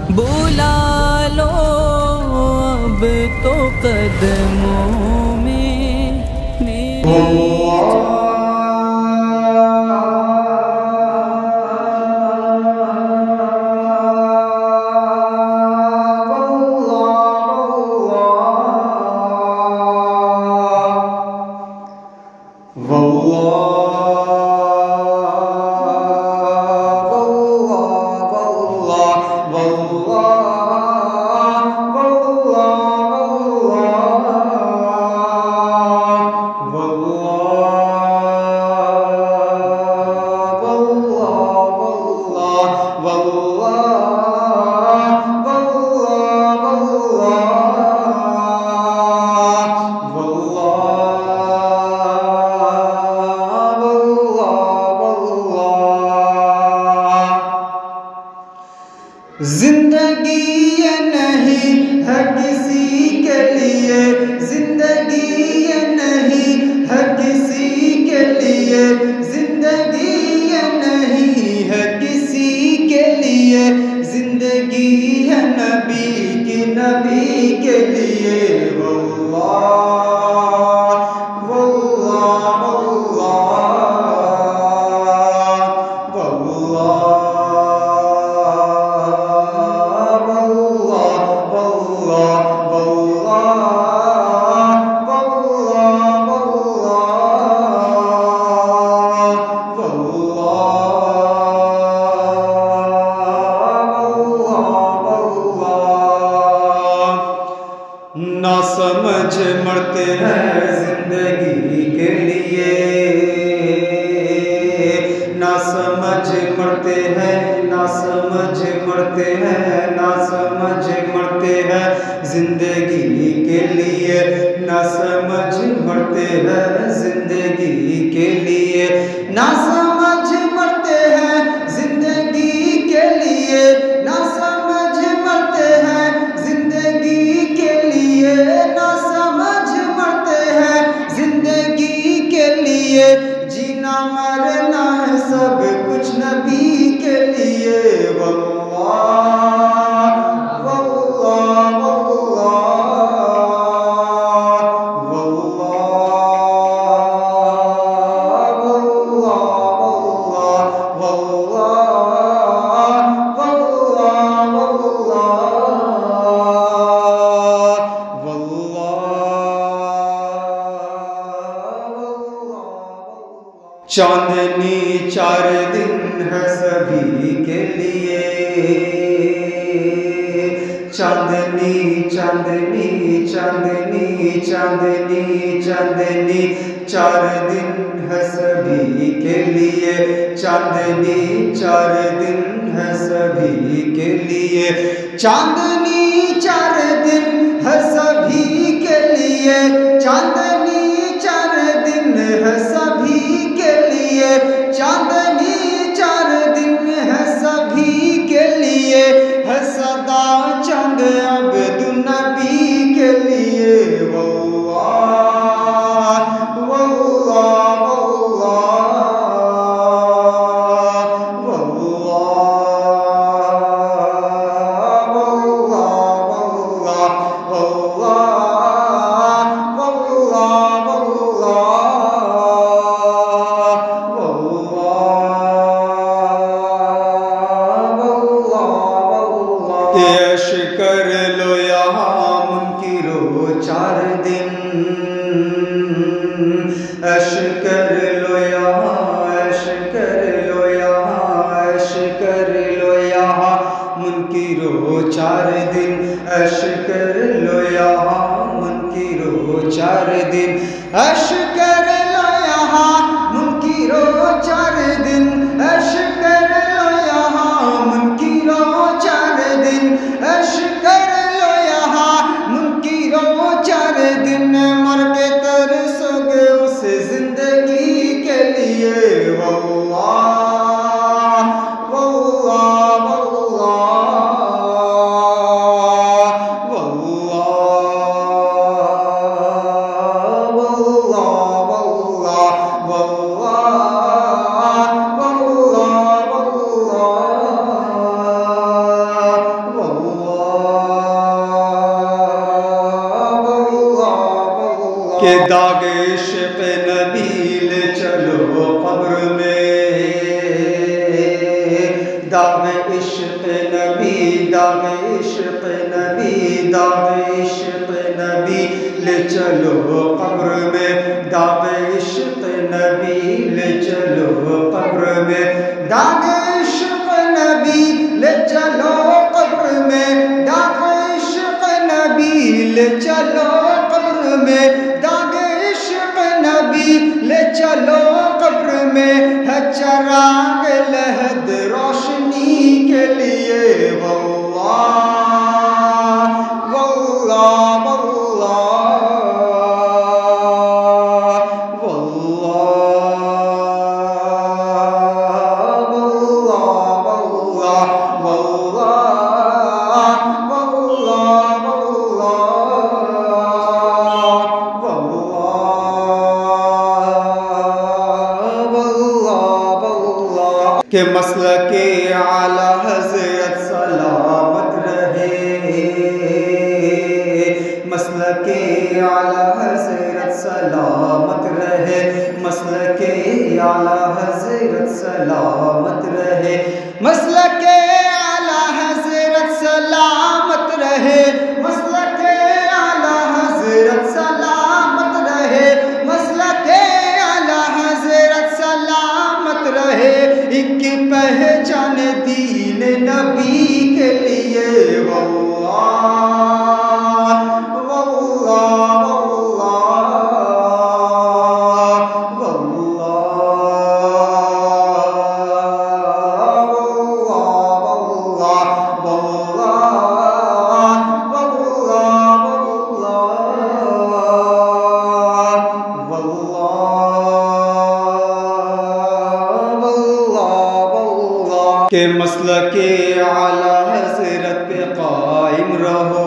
بلا لو اب تو قدموں میں میرے زندگی یہ نہیں ہے کسی کے لیے، زندگی یہ نہیں ہے کسی کے لیے، زندگی یہ نہیں ہے کسی کے لیے، زندگی ہے نبی کی، نبی کے لیے۔ واللہ واللہ واللہ واللہ نہ سمجھ مرتے ہیں زندگی کے لیے، نہ سمجھ مرتے ہیں، نہ سمجھ مرتے ہیں، نہ سمجھ مرتے ہیں زندگی کے لیے، نہ سمجھ مرتے ہیں زندگی کے لیے، نہ سمجھ مرتے ہیں زندگی کے لیے، نہ سمجھ مرتے ہیں زندگی کے لیے، نہ سمجھ مرتے ہیں زندگی کے لیے، جینا مرنا ہے سب کچھ نبی کے لیے۔ واللہ واللہ واللہ واللہ چاندنی 4 دن ہے سبھی کے لیے، چاندنی چاندنی چاندنی چاندنی چاندنی 4 دن ہے سبھی کے لیے، چاندنی 4 دن ہے سبھی کے لیے، چاندنی 4 دن ہے سبھی کے لیے، چاندنی 4 دن ہے سبھی کے لیے، چاندنی 4 دن ہے سبھی کے لیے، ہے صدا چاند عبد النبی کے لیے۔ واللہ واللہ واللہ واللہ عیش کر لو یہاں منکرو 4 دن، عیش کر لو یہاں، عیش کر لو یہاں، عیش کر لو یہاں منکرو 4 دن، عیش کر لو یہاں منکرو 4 دن، عیش کر لو یہاں منکرو 4 دن، عیش کر لو یہاں منکرو 4 دن، عیش کر لو یہاں منکرو 4 دن، مر کے ترسو گے اس زندگی کے لیے۔ واللہ واللہ واللہ واللہ واللہ واللہ واللہ کہ داغ عشق نبی لے چلو قبر میں، داغ عشق نبی، داغ عشق نبی، داغ عشق نبی لے چلو قبر میں، داغ عشق نبی لے چلو قبر میں، داغ عشق نبی لے چلو قبر میں، داغ عشق نبی لے چلو قبر میں، داغ عشق نبی لے چلو قبر میں، ہے چراغ لحد روشنی کے لیے، واللہ واللہ کہ مسلک اعلیٰ حضرت سلامت رہے، مسلک اعلیٰ حضرت سلامت رہے، مسلک اعلیٰ حضرت سلامت رہے، مسلک اعلیٰ حضرت سلامت رہے، مسلک اعلیٰ حضرت سلامت رہے، مسلک اعلیٰ حضرت سلامت رہے، ایک پہچان دین نبی کے لیے، واللہ واللہ کہ مسلک اعلیٰ حضرت پہ قائم رہو،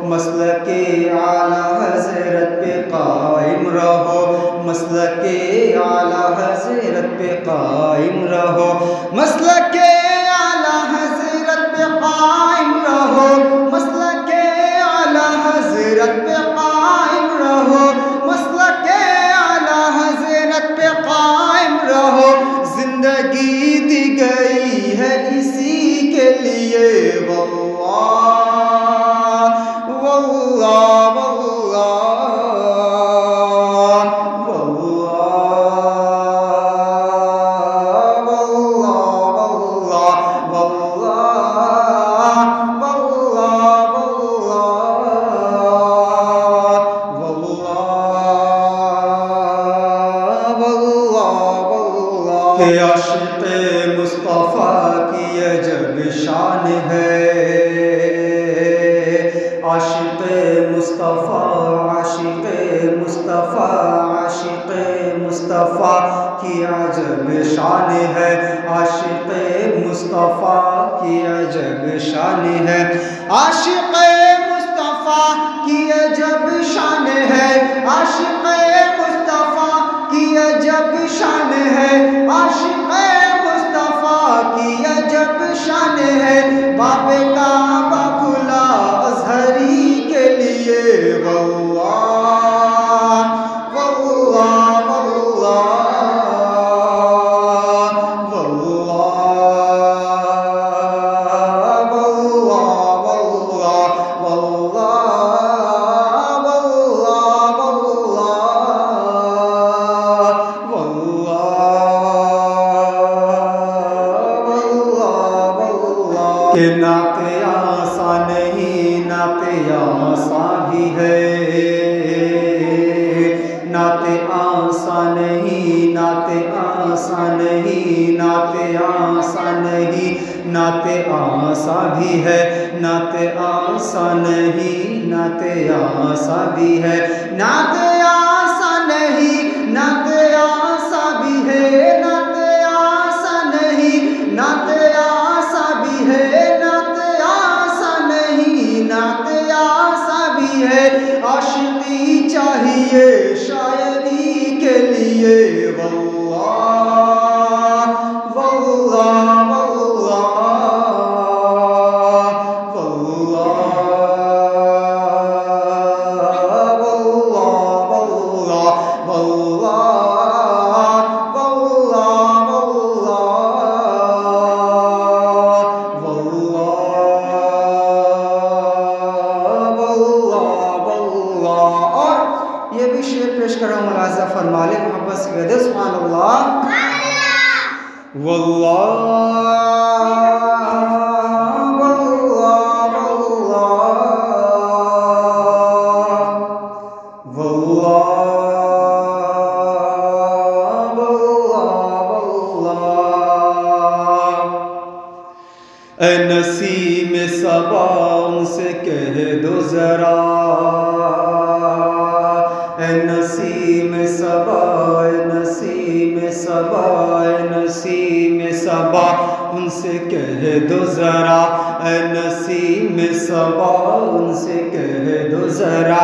مسلک اعلیٰ حضرت پہ قائم رہو، مسلک اعلیٰ حضرت پہ قائم رہو، مسلک اعلیٰ حضرت پہ قائم رہو، مسلک اعلیٰ حضرت پہ قائم رہو، مسلک اعلیٰ حضرت پہ قائم رہو، زندگی دی گئی ہے اسی کے لیے، واللہ واللہ کہ عاشق مصطفیٰ کی عجب شان ہے، عاشق مصطفیٰ، عاشق مصطفیٰ، عاشق مصطفیٰ کی عجب شان ہے، عاشق مصطفیٰ کی عجب شان ہے، عاشق مصطفیٰ کی عجب شان ہے، عاشق مصطفیٰ کی عجب شان ہے، عاشق مصطفیٰ کی عجب شان ہے، باب کعبہ کھلا ازہری کے لیے، واللہ واللہ کہ نعت آسان نہیں، نعت آسان بھی ہے، نعت آسان نہیں، نعت آسان نہیں، نعت آسان نہیں، نعت آسان بھی ہے، نعت آسان نہیں، نعت آسان بھی ہے، نعت آسان نہیں، نعت آسان بھی ہے، نعت آسان نہیں، نعت آسان بھی ہے، نعت آسان نہیں، نعت آسان بھی ہے، عاشقی چاہیے شاعری کے لیے، واللہ واللہ واللہ واللہ اللہ واللہ اے نسیم صبا ان سے کہہ دو ذرا، اے نسیم صبا، اے نسیم صبا، اے نسیم صبا ان سے کہہ دو ذرا، اے نسیم صبا ان سے کہہ دو ذرا،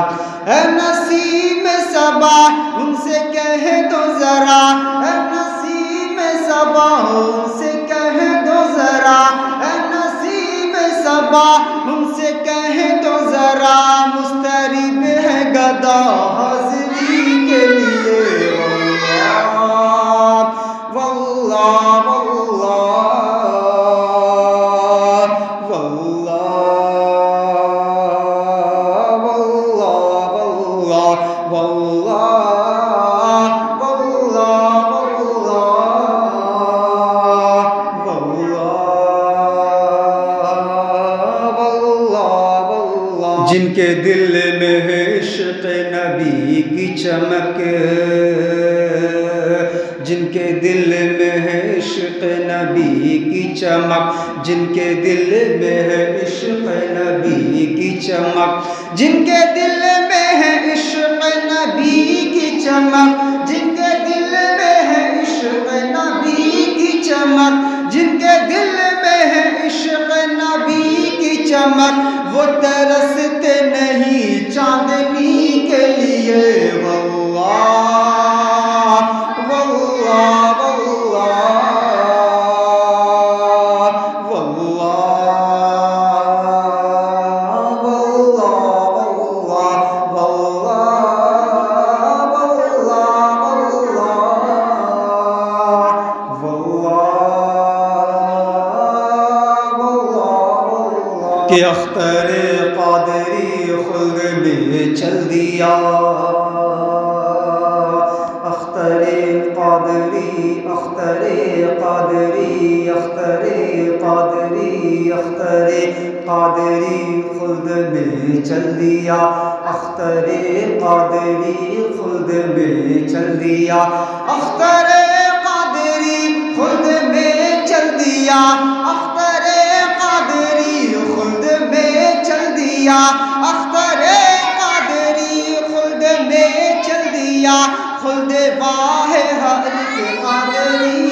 اے نسیم صبا ان سے کہہ دو ذرا، اے نسیم صبا ان سے کہہ دو ذرا، اے نسیم صبا ان سے کہہ دو ذرا، مستریب ہے گدا حاضری کے لیے، واللہ واللہ واللہ واللہ واللہ جن کے دل میں ہے عشق نبی کی چمک، جن کے دل میں ہے عشق نبی کی چمک، جن کے دل میں ہے عشق نبی کی چمک، جن کے دل میں ہے عشق نبی کی چمک، جن کے دل میں ہے عشق نبی کی چمک، جن کے دل میں ہے عشق نبی کی چمک، وہ ترستے نہیں چاندنی کے لیے، واللہ واللہ واللہ واللہ کہ اختر قادری خلد میں چل دیا، اختر قادری اختر قادری اختر قادری اختر قادری خلد میں چل دیا، اختر قادری خلد میں چل دیا، اختر قادری خلد میں چل دیا، اختر قادری خلد میں چل دیا، اختر قادری خلد میں چل دیا، خلد واہ ہر قادری